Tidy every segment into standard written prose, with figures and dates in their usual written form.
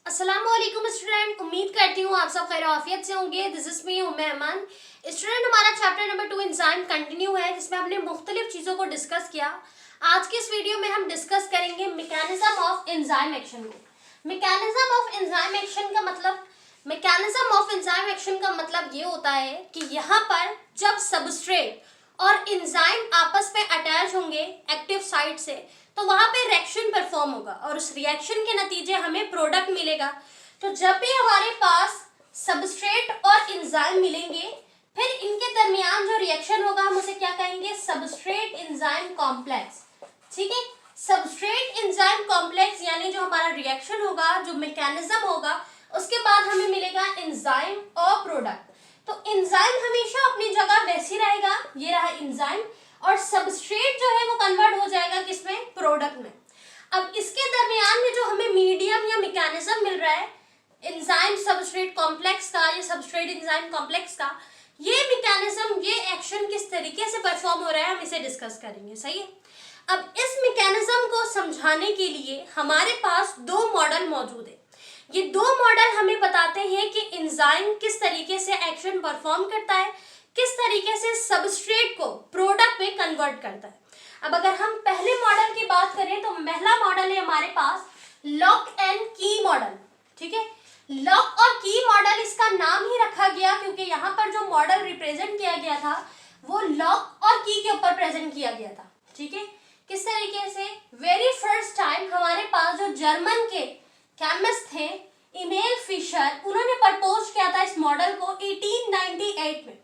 अस्सलामुअलैकुम स्टूडेंट, उम्मीद करती हूँ आप सब खैर आफियत से होंगे। This is me Umme Aman. Student, हमारा चैप्टर नंबर 2 एंजाइम कंटिन्यू है, जिसमें हमने मुख्तलिफ चीज़ों को डिस्कस किया। आज के इस वीडियो में हम डिस्कस करेंगे मैकेनिज्म ऑफ एंजाइम एक्शन को। मैकेनिज्म ऑफ एंजाइम एक्शन का मतलब ये होता है कि यहाँ पर जब सबस्ट्रेट और एंजाइम आपस में अटैच होंगे एक्टिव साइट से, तो वहां पे रिएक्शन परफॉर्म होगा और उस रिएक्शन के नतीजे हमें प्रोडक्ट मिलेगा। तो जब भी हमारे पास सबस्ट्रेट और एंजाइम मिलेंगे, फिर इनके दरमियान जो रिएक्शन होगा हम उसे क्या कहेंगे? Substrate enzyme complex. ठीक है, सबस्ट्रेट एंजाइम कॉम्प्लेक्स यानी जो हमारा रिएक्शन होगा, जो मैकेनिज्म होगा, उसके बाद हमें मिलेगा एंजाइम और प्रोडक्ट। तो एंजाइम हमेशा अपनी जगह वैसी रहेगा, ये रहा एंजाइम, और सबस्ट्रेट जो है वो कन्वर्ट हो जाएगा किसमें? प्रोडक्ट में। अब इसके दरमियान में जो हमें मीडियम या मैकेनिज्म मिल रहा है एंजाइम सबस्ट्रेट कॉम्प्लेक्स का, ये सबस्ट्रेट एंजाइम कॉम्प्लेक्स का, ये मैकेनिज्म, ये एक्शन किस तरीके से परफॉर्म हो रहा है हम इसे डिस्कस करेंगे। सही है। अब इस मैकेनिज्म को समझाने के लिए हमारे पास दो मॉडल मौजूद है। ये दो मॉडल हमें बताते हैं कि एंजाइम किस तरीके से एक्शन परफॉर्म करता है, किस तरीके से सबस्ट्रेट को प्रोडक्ट में कन्वर्ट करता है। अब अगर हम पहले मॉडल की बात करें तो पहला मॉडल है हमारे पास लॉक एंड की मॉडल। ठीक है, लॉक और की मॉडल इसका नाम ही रखा गया क्योंकि यहाँ पर जो मॉडल रिप्रेजेंट किया गया था वो लॉक और की के ऊपर प्रेजेंट किया गया था। ठीक है, किस तरीके से? वेरी फर्स्ट टाइम हमारे पास जो जर्मन के केमिस्ट थे इमेल फिशर, उन्होंने प्रपोज किया था इस मॉडल को 1898 में,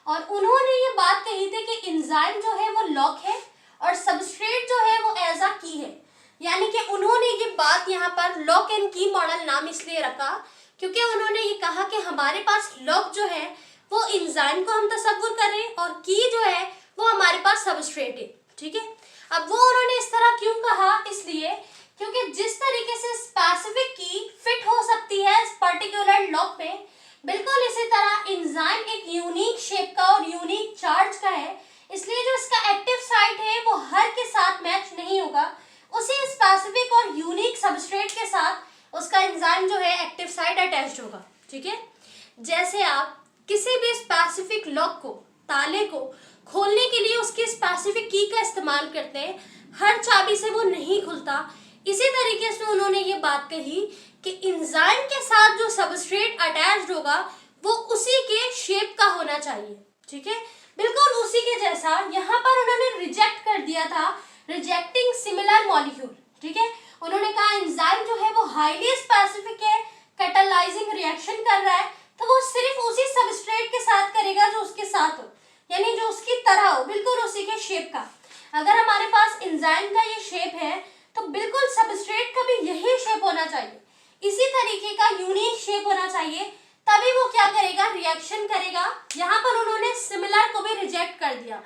और उन्होंने ये बात कही थी कि एंजाइम जो है वो लॉक है और सबस्ट्रेट जो है वो एज अ की है। यानी कि उन्होंने ये बात यहाँ पर लॉक एंड की मॉडल नाम इसलिए रखा क्योंकि उन्होंने ये कहा कि हमारे पास लॉक जो है वो एंजाइम को हम तस्वुर कर रहे हैं और की जो है वो हमारे पास सबस्ट्रेट है। ठीक है, अब वो उन्होंने इस तरह क्यों कहा? इसलिए क्योंकि जिस तरीके से स्पेसिफिक की फिट हो सकती है इस पर्टिकुलर लॉक पे, बिल्कुल इसी तरह एंजाइम एक यूनिक शेप का और यूनिक चार्ज का है, इसलिए जो इसका एक्टिव साइट है वो हर के साथ मैच नहीं होगा। उसी स्पेसिफिक और यूनिक सबस्ट्रेट के साथ उसका एंजाइम जो है एक्टिव साइट अटैच्ड होगा। ठीक है, जैसे आप किसी भी स्पेसिफिक लॉक को, ताले को खोलने के लिए उसकी स्पेसिफिक की का इस्तेमाल करते हैं, हर चाबी से वो नहीं खुलता। इसी तरीके से उन्होंने ये बात कही कि एंजाइम के साथ जो सबस्ट्रेट अटैच्ड होगा वो उसी के शेप का होना चाहिए। ठीक है, बिल्कुल उसी के जैसा। यहाँ पर उन्होंने रिजेक्ट कर दिया था, रिजेक्टिंग सिमिलर मॉलिक्यूल। ठीक है, उन्होंने कहा एंजाइम जो है वो हाईली स्पेसिफिक है, कैटालाइजिंग रिएक्शन कर रहा है, तो वो सिर्फ उसी सबस्ट्रेट के साथ करेगा जो उसके साथ हो, यानी जो उसकी तरह हो, बिल्कुल उसी के शेप का। अगर हमारे पास एंजाइम का ये शेप है तो बिल्कुल सबस्ट्रेट का भी यही शेप होना चाहिए, इसी तरीके का यूनिक शेप होना चाहिए, तभी वो क्या करेगा? रिएक्शन करेगा। यहाँ पर उन्होंने सिमिलर को भी रिजेक्ट कर दिया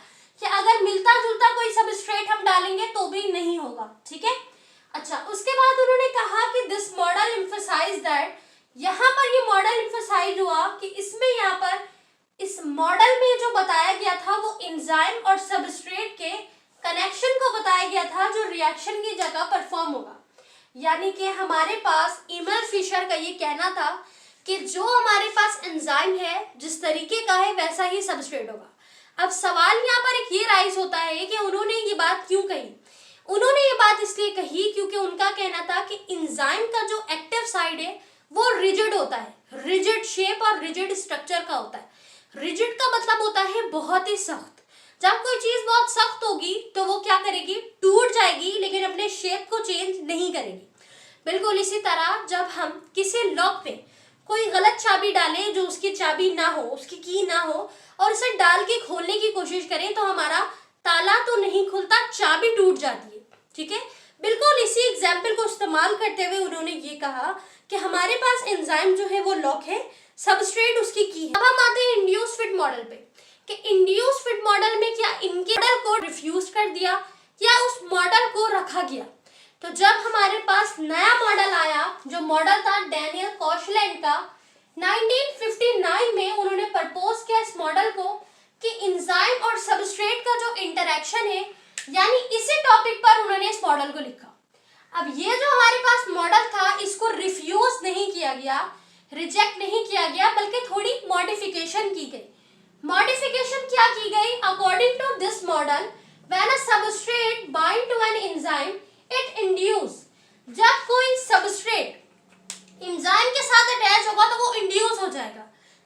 कि अगर मिलता जुलता कोई सबस्ट्रेट हम डालेंगे तो भी नहीं होगा। ठीक है, अच्छा, उसके बाद उन्होंने कहा कि दिस मॉडल एम्फसाइज दैट, यहाँ पर ये मॉडल एम्फसाइज हुआ कि इसमें यहाँ पर इस मॉडल में जो बताया गया था वो एंजाइम और सबस्ट्रेट के कनेक्शन को बताया गया था जो रिएक्शन की जगह परफॉर्म होगा। यानी कि हमारे पास इमेल फिशर का ये कहना था कि जो हमारे पास एंजाइम है जिस तरीके का है वैसा ही सबस्ट्रेट होगा। अब सवाल यहाँ पर एक ये राइज होता है कि उन्होंने ये बात क्यों कही? उन्होंने ये बात इसलिए कही क्योंकि उनका कहना था कि एंजाइम का जो एक्टिव साइड है वो रिजिड होता है, रिजिड शेप और रिजिड स्ट्रक्चर का होता है। रिजिड का मतलब होता है बहुत ही सख्त। जब कोई चीज बहुत सख्त होगी तो वो क्या करेगी? टूट जाएगी, लेकिन अपने शेप को चेंज नहीं करेगी। बिल्कुल इसी तरह जब हम किसी लॉक पे कोई गलत चाबी डालें जो उसकी चाबी ना हो, उसकी की ना हो, और उसे डाल के खोलने की कोशिश करें तो हमारा ताला तो नहीं खुलता, चाबी टूट जाती है। ठीक है, बिल्कुल इसी एग्जाम्पल को इस्तेमाल करते हुए उन्होंने ये कहा कि हमारे पास एंजाइम जो है वो लॉक है, सबस्ट्रेट उसकी की है। अब हम आते हैं इंड्यूस फिट मॉडल पे कि इंड्यूस फिट मॉडल में क्या इनके मॉडल को रिफ्यूज कर दिया या उस मॉडल को रखा गया? तो जब हमारे पास नया मॉडल आया, जो मॉडल था डैनियल कॉशलैंड का, 1959 में उन्होंने प्रपोज किया इस मॉडल को कि एंजाइम और सबस्ट्रेट का जो इंटरेक्शन है, यानी इसी टॉपिक पर उन्होंने इस मॉडल को लिखा। अब ये जो हमारे पास मॉडल था इसको रिफ्यूज नहीं किया गया, रिजेक्ट नहीं किया गया, बल्कि थोड़ी मॉडिफिकेशन की गई। मॉडिफिकेशन क्या की गई? According to this model, when a substrate bind to an enzyme it induce, जब कोई सबस्ट्रेट एंजाइम के साथ अटैच होगा तो वो इंड्यूस हो जाएगा।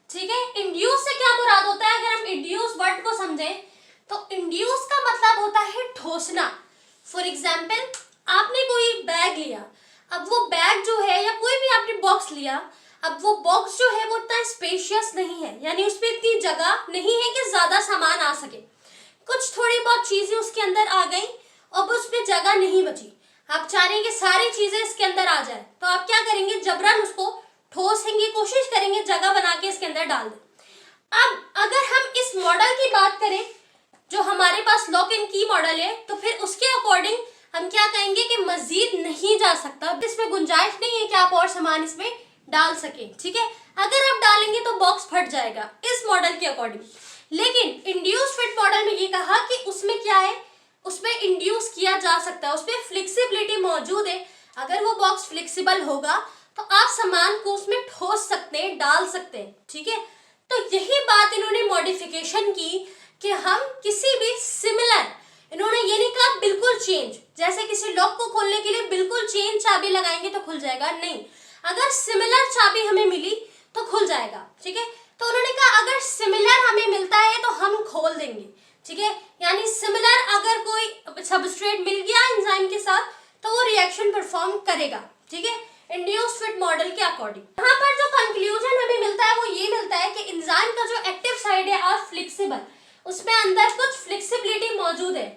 ठीक है, इंड्यूस से क्या मुराद होता है? अगर हम इंड्यूस वर्ड को समझें तो इंड्यूस का मतलब होता है ठोसना। फॉर एग्जाम्पल, आपने कोई बैग लिया, अब वो बैग जो है या कोई भी आपने बॉक्स लिया, अब वो बॉक्स जो है वो इतना स्पेशियस नहीं है, यानी उसमें इतनी जगह नहीं है कि ज्यादा सामान आ सके। कुछ थोड़ी बहुत चीजें उसके अंदर आ गई, अब उसमें जगह नहीं बची। आप चाह रहे हैं कि सारी चीजें इसके अंदर आ जाए, तो आप क्या करेंगे? जबरन उसको ठोसेंगे, कोशिश करेंगे जगह बना के इसके अंदर डाल दें। अब अगर हम इस मॉडल की बात करें जो हमारे पास लॉक एंड की मॉडल है, तो फिर उसके अकॉर्डिंग हम क्या कहेंगे कि मजीद नहीं जा सकता, इसमें गुंजाइश नहीं है कि आप और सामान इसमें डाल सकें। ठीक है, अगर आप डालेंगे तो बॉक्स फट जाएगा इस मॉडल के अकॉर्डिंग। लेकिन इंड्यूस फिट मॉडल में ये कहा कि उसमें क्या है, उसमें इंड्यूस किया जा सकता है, उसमें फ्लेक्सिबिलिटी मौजूद है। अगर वो बॉक्स फ्लेक्सिबल होगा तो आप सामान को उसमें ठोस सकते हैं, डाल सकते हैं। ठीक है, तो यही बात इन्होंने मॉडिफिकेशन की कि हम किसी भी सिमिलर, इन्होंने ये नहीं कहा बिल्कुल चेंज, जैसे किसी लॉक को खोलने के लिए बिल्कुल चेंज चाबी लगाएंगे तो खुल जाएगा, नहीं, अगर सिमिलर चाबी हमें मिली तो खुल जाएगा। ठीक है, तो उन्होंने कहा अगर सिमिलर हमें मिलता है तो हम खोल देंगे। ठीक है, यानी सिमिलर अगर कोई सबस्ट्रेट मिल गया एंजाइम के साथ तो वो रिएक्शन परफॉर्म करेगा। ठीक है, इंड्यूस फिट मॉडल के अकॉर्डिंग यहाँ पर जो कंक्लूजन हमें मिलता है वो ये मिलता है कि एंजाइम का जो एक्टिव साइड है और फ्लेक्सिबल, उसमें अंदर कुछ फ्लेक्सिबिलिटी मौजूद है।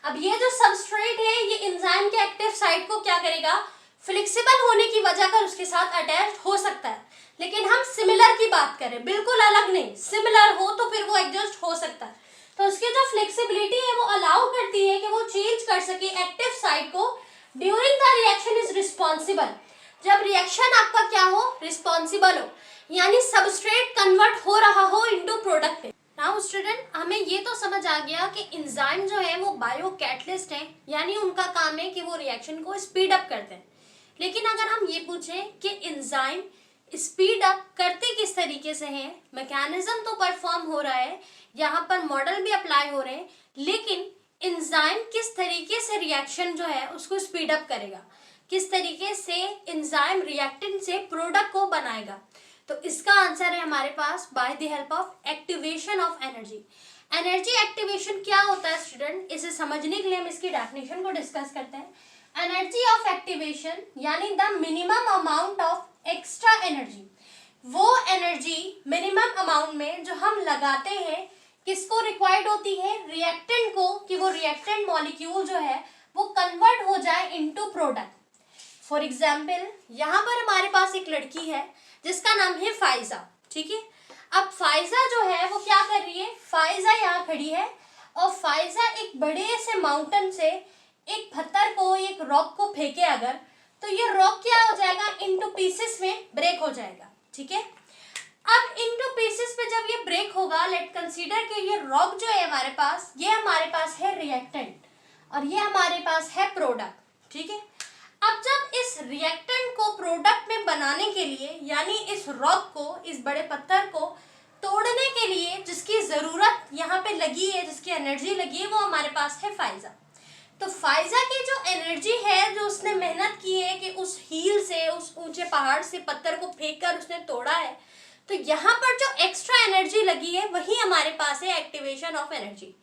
अब ये जो सबस्ट्रेट है ये एंजाइम के एक्टिव साइड को क्या करेगा? फ्लेक्सिबल होने की वजह कर उसके साथ अटैच हो सकता है। लेकिन हम सिमिलर की बात करें, बिल्कुल अलग नहीं, सिमिलर हो तो फिर वो एडजस्ट हो सकता है। तो उसकी जो फ्लेक्सिबिलिटी है वो अलाउ करती है कि वो चेंज कर सके एक्टिव साइड को during the reaction is responsible, जब रिएक्शन आपका क्या हो? रिस्पॉन्सिबल हो, यानी सबस्ट्रेट कन्वर्ट हो रहा हो इनटू प्रोडक्ट। नाउ स्टूडेंट, हमें ये तो समझ आ गया कि एंजाइम जो है वो बायो कैटलिस्ट है, यानी उनका काम है कि वो रिएक्शन को स्पीड अप करते हैं। लेकिन अगर हम ये पूछें कि एंजाइम स्पीड अप करते किस तरीके से हैं, मैकेनिज्म तो परफॉर्म हो रहा है, यहाँ पर मॉडल भी अप्लाई हो रहे हैं, लेकिन एंजाइम किस तरीके से रिएक्शन जो है उसको स्पीड अप करेगा, किस तरीके से एंजाइम रिएक्टेंट से प्रोडक्ट को बनाएगा, तो इसका आंसर है हमारे पास by the help of activation of energy. Energy activation क्या होता है स्टूडेंट, इसे समझने के लिए हम इसकी डेफिनेशन को डिस्कस करते हैं। एनर्जी ऑफ एक्टिवेशन यानी the minimum amount of extra energy, वो एनर्जी मिनिमम अमाउंट में जो हम लगाते हैं किसको रिक्वायर्ड होती है? रिएक्टेंट को, कि वो रिएक्टेंट मॉलिक्यूल जो है वो कन्वर्ट हो जाए इनटू प्रोडक्ट। फॉर एग्जाम्पल, यहाँ पर हमारे पास एक लड़की है जिसका नाम है फाइजा। ठीक है, अब फाइजा जो है वो क्या कर रही है? फाइजा यहाँ खड़ी है और फाइजा एक बड़े से माउंटेन से एक पत्थर को, एक रॉक को फेंके अगर, तो ये रॉक क्या हो जाएगा? इनटू पीसेस में ब्रेक हो जाएगा। ठीक है, अब इनटू पीसेस पे जब ये ब्रेक होगा, लेट कंसीडर कि ये रॉक जो है हमारे पास, ये हमारे पास है रिएक्टेंट और ये हमारे पास है प्रोडक्ट। ठीक है, अब जब इस रिएक्टेंट को प्रोडक्ट में बनाने के लिए, यानी इस रॉक को, इस बड़े पत्थर को तोड़ने के लिए जिसकी जरूरत यहाँ पे लगी है, जिसकी एनर्जी लगी है, वो हमारे पास है फाइजा। तो फाइजा की जो एनर्जी है, जो उसने मेहनत की है कि उस हील से, उस ऊंचे पहाड़ से पत्थर को फेंक कर उसने तोड़ा है, तो यहाँ पर जो एक्स्ट्रा एनर्जी लगी है वही हमारे पास है एक्टिवेशन ऑफ एनर्जी।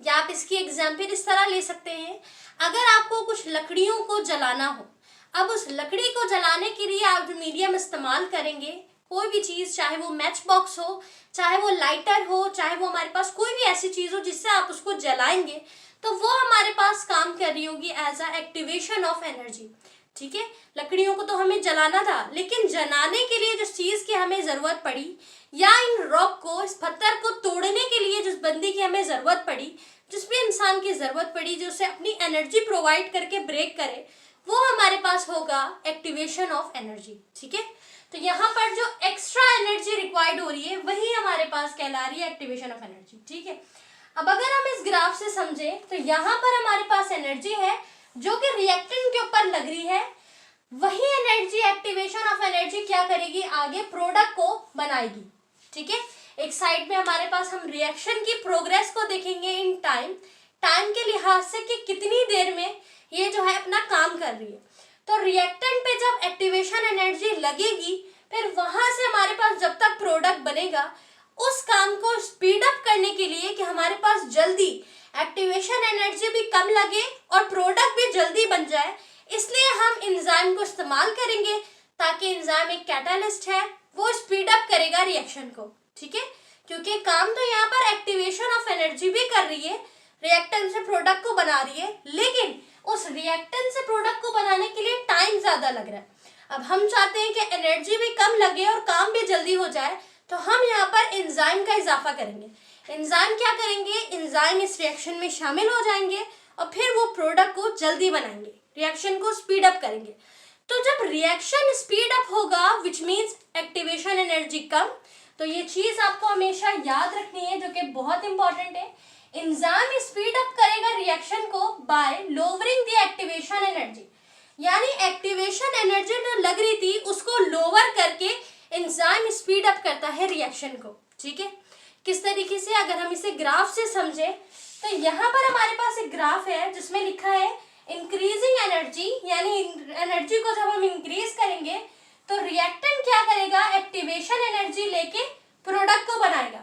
या आप इसकी एग्जाम्पल इस तरह ले सकते हैं, अगर आपको कुछ लकड़ियों को जलाना हो, अब उस लकड़ी को जलाने के लिए आप जो मीडियम इस्तेमाल करेंगे, कोई भी चीज़, चाहे वो मैच बॉक्स हो, चाहे वो लाइटर हो, चाहे वो हमारे पास कोई भी ऐसी चीज़ हो जिससे आप उसको जलाएंगे, तो वो हमारे पास काम कर रही होगी as a activation of energy. ठीक है, लकड़ियों को तो हमें जलाना था, लेकिन जलाने के लिए जिस चीज़ की हमें ज़रूरत पड़ी, या इन रॉक को, इस पत्थर को तोड़ने के लिए जिस बंदी की हमें ज़रूरत पड़ी, जिस भी इंसान की ज़रूरत पड़ी जो उसे अपनी एनर्जी प्रोवाइड करके ब्रेक करे, वो हमारे पास होगा एक्टिवेशन ऑफ एनर्जी। ठीक है, तो यहाँ पर जो एक्स्ट्रा एनर्जी रिक्वायर्ड हो रही है वही हमारे पास कहला रही है एक्टिवेशन ऑफ एनर्जी। ठीक है, अब अगर हम इस ग्राफ से समझें तो यहाँ पर हमारे पास एनर्जी है जो कि रिएक्टेंट के ऊपर लग रही है, वही एनर्जी, एक्टिवेशन ऑफ एनर्जी क्या करेगी, आगे प्रोडक्ट को बनाएगी। ठीक है, एक साइड में हमारे पास हम रिएक्शन की प्रोग्रेस को देखेंगे इन टाइम, टाइम के लिहाज से कि कितनी देर में ये जो है अपना काम कर रही है। तो रिएक्टेंट पे जब एक्टिवेशन एनर्जी लगेगी, फिर वहां से हमारे पास जब तक प्रोडक्ट बनेगा, उस काम को स्पीड अप करने के लिए कि हमारे पास जल्दी एक्टिवेशन एनर्जी भी कम लगे और प्रोडक्ट भी जल्दी बन जाए, इसलिए हम एंजाइम को इस्तेमाल करेंगे, ताकि एंजाइम एक कैटालिस्ट है, वो स्पीड अप करेगा रिएक्शन को। ठीक है, क्योंकि काम तो यहाँ पर एक्टिवेशन ऑफ एनर्जी भी कर रही है, रिएक्टेंट से प्रोडक्ट को बना रही है, लेकिन उस रिएक्टेंट से प्रोडक्ट को बनाने के लिए टाइम ज्यादा लग रहा है। अब हम चाहते हैं कि एनर्जी भी कम लगे और काम भी जल्दी हो जाए, तो हम यहाँ पर एंजाइम का इजाफा करेंगे। एंजाइम क्या करेंगे, एंजाइम इस रिएक्शन में शामिल हो जाएंगे और फिर वो प्रोडक्ट को जल्दी बनाएंगे, रिएक्शन को स्पीड अप करेंगे। तो जब रिएक्शन स्पीड अप होगा, विच मीन्स एक्टिवेशन एनर्जी कम, तो ये चीज आपको हमेशा याद रखनी है, जो कि बहुत इंपॉर्टेंट है। एंजाइम स्पीड अप करेगा रिएक्शन को bye lowering the activation energy, यानी एक्टिवेशन एनर्जी जो लग रही थी उसको लोअर करके एंजाइम स्पीड अप करता है रिएक्शन को। ठीक है, किस तरीके से, अगर हम इसे ग्राफ से समझे, तो यहाँ पर हमारे पास एक ग्राफ है जिसमें लिखा है इंक्रीजिंग एनर्जी, यानी एनर्जी को जब हम इंक्रीज करेंगे तो रिएक्टेंट क्या करेगा, एक्टिवेशन एनर्जी लेके प्रोडक्ट को बनाएगा।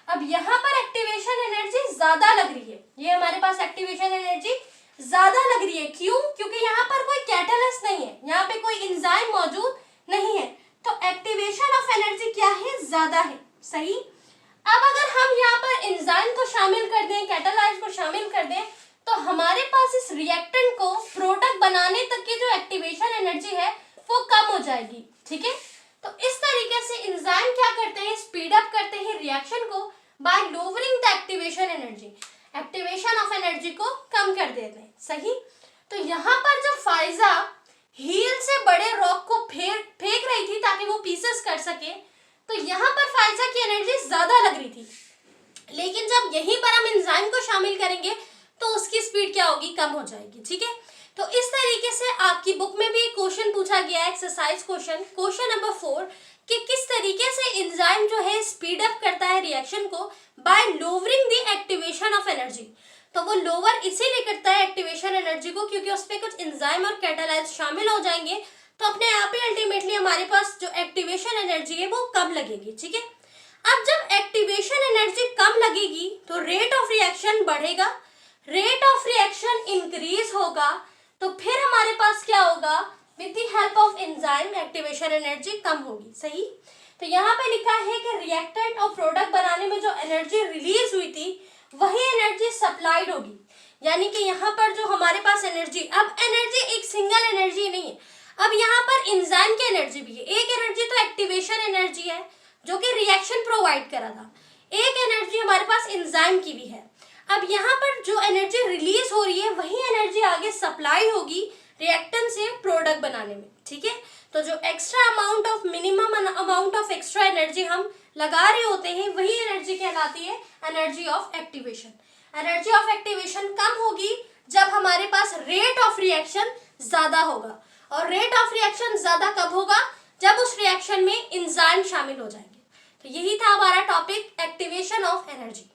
अब यहाँ पर एक्टिवेशन एनर्जी ज्यादा लग रही है, ये हमारे पास एक्टिवेशन एनर्जी ज्यादा लग रही है, क्यों, क्योंकि यहाँ पर कोई कैटालिस्ट नहीं है, यहाँ पे कोई एंजाइम मौजूद नहीं है, तो एक्टिवेशन ऑफ एनर्जी क्या है, ज्यादा है। सही, अब अगर हम यहाँ पर एंजाइम को शामिल कर दें, कैटालाइज को शामिल कर दें, तो हमारे पास इस रिएक्टेंट को प्रोडक्ट बनाने तक की जो एक्टिवेशन एनर्जी है वो कम हो जाएगी। ठीक है, तो इस तरीके से एंजाइम क्या करते हैं, स्पीड अप करते हैं रिएक्शन को bye lowering the activation energy, activation of energy को कम कर देते हैं। सही, तो यहाँ पर जब फाइजा हील से बड़े रॉक को फेंक रही थी ताकि वो पीसेस कर सके, तो यहाँ पर फाइजा की एनर्जी ज्यादा लग रही थी, लेकिन जब यहीं पर हम एंजाइम को शामिल करेंगे तो उसकी स्पीड क्या होगी, कम हो जाएगी। ठीक है, तो इस तरीके से आपकी बुक में भी क्वेश्चन पूछा गया है, एक्सरसाइज क्वेश्चन नंबर 4, कि किस तरीके से एंजाइम जो है स्पीड अप करता है रिएक्शन को bye lowering the activation of energy. तो वो लोअर इसीलिए करता है एक्टिवेशन एनर्जी को, क्योंकि उस पर कुछ एंजाइम और कैटालाइज शामिल हो जाएंगे, तो अपने आप ही अल्टीमेटली हमारे पास जो एक्टिवेशन एनर्जी है वो कम लगेगी। ठीक है, अब जब एक्टिवेशन एनर्जी कम लगेगी तो रेट ऑफ रिएक्शन बढ़ेगा, रेट ऑफ रिएक्शन इंक्रीज होगा, तो फिर हमारे पास क्या होगा, with the help of enzyme activation energy कम होगी। सही, तो यहाँ पे लिखा है कि रिएक्टेंट और प्रोडक्ट बनाने में जो एनर्जी रिलीज हुई थी वही एनर्जी सप्लाइड होगी, यानी कि यहाँ पर जो हमारे पास एनर्जी, अब एनर्जी एक सिंगल एनर्जी नहीं है, अब यहाँ पर एंजाइम की एनर्जी भी है। एक एनर्जी तो एक्टिवेशन एनर्जी है जो कि रिएक्शन प्रोवाइड करा था, एक एनर्जी हमारे पास एंजाइम की भी है। अब यहाँ पर जो एनर्जी रिलीज हो रही है वही एनर्जी आगे सप्लाई होगी रिएक्टेंट से प्रोडक्ट बनाने में। ठीक है, तो जो extra amount of minimum amount of extra energy हम लगा रहे होते हैं वही एनर्जी कहलाती है energy of activation. Energy of activation कम होगी जब हमारे पास रेट ऑफ रिएक्शन ज्यादा होगा, और रेट ऑफ रिएक्शन ज्यादा कब होगा, जब उस रिएक्शन में एंजाइम शामिल हो जाएंगे। तो यही था हमारा टॉपिक, एक्टिवेशन ऑफ एनर्जी।